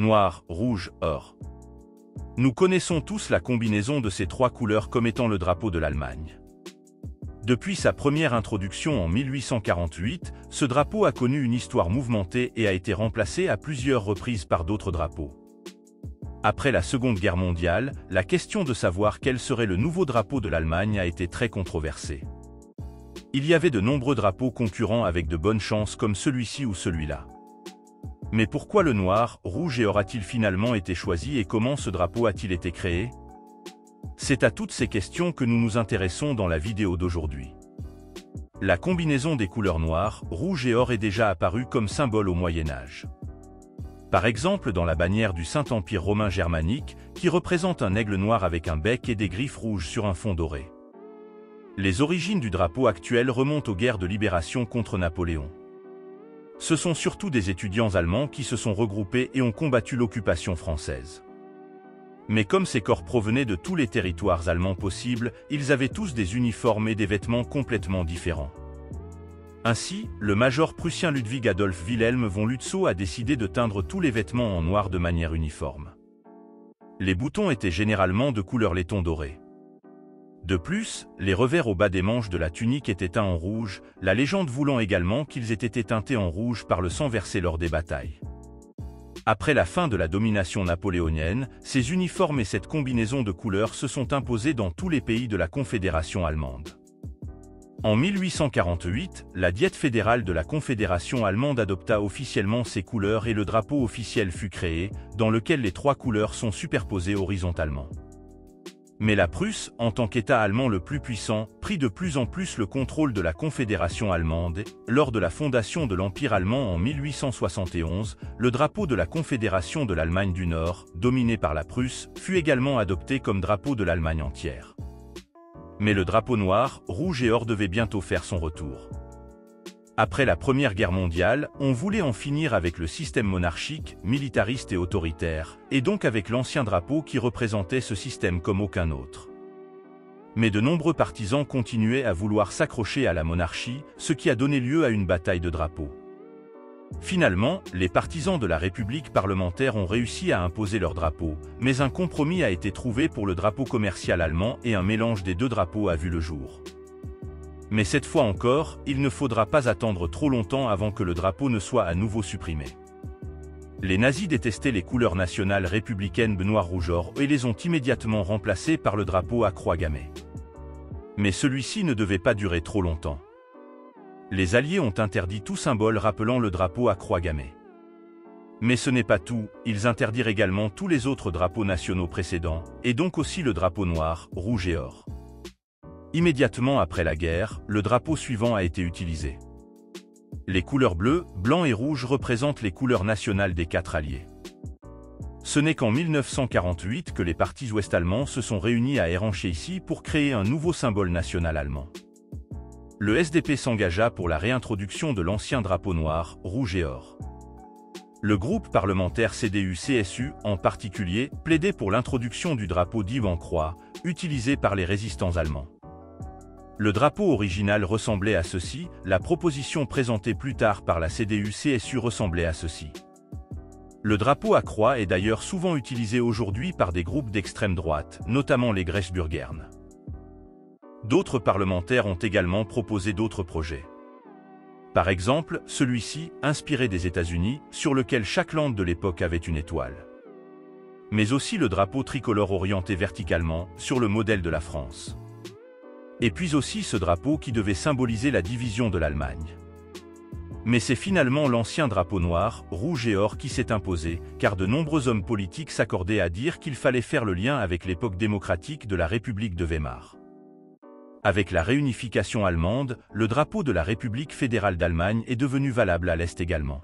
noir, rouge, or. Nous connaissons tous la combinaison de ces trois couleurs comme étant le drapeau de l'Allemagne. Depuis sa première introduction en 1848, ce drapeau a connu une histoire mouvementée et a été remplacé à plusieurs reprises par d'autres drapeaux. Après la Seconde Guerre mondiale, la question de savoir quel serait le nouveau drapeau de l'Allemagne a été très controversée. Il y avait de nombreux drapeaux concurrents avec de bonnes chances comme celui-ci ou celui-là. Mais pourquoi le noir, rouge et or a-t-il finalement été choisi et comment ce drapeau a-t-il été créé? C'est à toutes ces questions que nous nous intéressons dans la vidéo d'aujourd'hui. La combinaison des couleurs noir, rouge et or est déjà apparue comme symbole au Moyen-Âge. Par exemple dans la bannière du Saint-Empire romain germanique, qui représente un aigle noir avec un bec et des griffes rouges sur un fond doré. Les origines du drapeau actuel remontent aux guerres de libération contre Napoléon. Ce sont surtout des étudiants allemands qui se sont regroupés et ont combattu l'occupation française. Mais comme ces corps provenaient de tous les territoires allemands possibles, ils avaient tous des uniformes et des vêtements complètement différents. Ainsi, le major prussien Ludwig Adolf Wilhelm von Lützow a décidé de teindre tous les vêtements en noir de manière uniforme. Les boutons étaient généralement de couleur laiton doré. De plus, les revers au bas des manches de la tunique étaient teints en rouge, la légende voulant également qu'ils aient été teintés en rouge par le sang versé lors des batailles. Après la fin de la domination napoléonienne, ces uniformes et cette combinaison de couleurs se sont imposés dans tous les pays de la Confédération allemande. En 1848, la Diète fédérale de la Confédération allemande adopta officiellement ces couleurs et le drapeau officiel fut créé, dans lequel les trois couleurs sont superposées horizontalement. Mais la Prusse, en tant qu'État allemand le plus puissant, prit de plus en plus le contrôle de la Confédération allemande. Lors de la fondation de l'Empire allemand en 1871, le drapeau de la Confédération de l'Allemagne du Nord, dominé par la Prusse, fut également adopté comme drapeau de l'Allemagne entière. Mais le drapeau noir, rouge et or devait bientôt faire son retour. Après la Première Guerre mondiale, on voulait en finir avec le système monarchique, militariste et autoritaire, et donc avec l'ancien drapeau qui représentait ce système comme aucun autre. Mais de nombreux partisans continuaient à vouloir s'accrocher à la monarchie, ce qui a donné lieu à une bataille de drapeaux. Finalement, les partisans de la République parlementaire ont réussi à imposer leur drapeau, mais un compromis a été trouvé pour le drapeau commercial allemand et un mélange des deux drapeaux a vu le jour. Mais cette fois encore, il ne faudra pas attendre trop longtemps avant que le drapeau ne soit à nouveau supprimé. Les nazis détestaient les couleurs nationales républicaines noir-rouge-or et les ont immédiatement remplacées par le drapeau à croix gammée. Mais celui-ci ne devait pas durer trop longtemps. Les Alliés ont interdit tout symbole rappelant le drapeau à croix gammée. Mais ce n'est pas tout, ils interdirent également tous les autres drapeaux nationaux précédents, et donc aussi le drapeau noir, rouge et or. Immédiatement après la guerre, le drapeau suivant a été utilisé. Les couleurs bleu, blanc et rouge représentent les couleurs nationales des quatre alliés. Ce n'est qu'en 1948 que les partis ouest-allemands se sont réunis à Ehrenscheiße pour créer un nouveau symbole national allemand. Le SDP s'engagea pour la réintroduction de l'ancien drapeau noir, rouge et or. Le groupe parlementaire CDU-CSU, en particulier, plaidait pour l'introduction du drapeau d'Yves en croix, utilisé par les résistants allemands. Le drapeau original ressemblait à ceci, la proposition présentée plus tard par la CDU-CSU ressemblait à ceci. Le drapeau à croix est d'ailleurs souvent utilisé aujourd'hui par des groupes d'extrême droite, notamment les Grechbürgern. D'autres parlementaires ont également proposé d'autres projets. Par exemple, celui-ci, inspiré des États-Unis, sur lequel chaque land de l'époque avait une étoile. Mais aussi le drapeau tricolore orienté verticalement, sur le modèle de la France. Et puis aussi ce drapeau qui devait symboliser la division de l'Allemagne. Mais c'est finalement l'ancien drapeau noir, rouge et or qui s'est imposé, car de nombreux hommes politiques s'accordaient à dire qu'il fallait faire le lien avec l'époque démocratique de la République de Weimar. Avec la réunification allemande, le drapeau de la République fédérale d'Allemagne est devenu valable à l'Est également.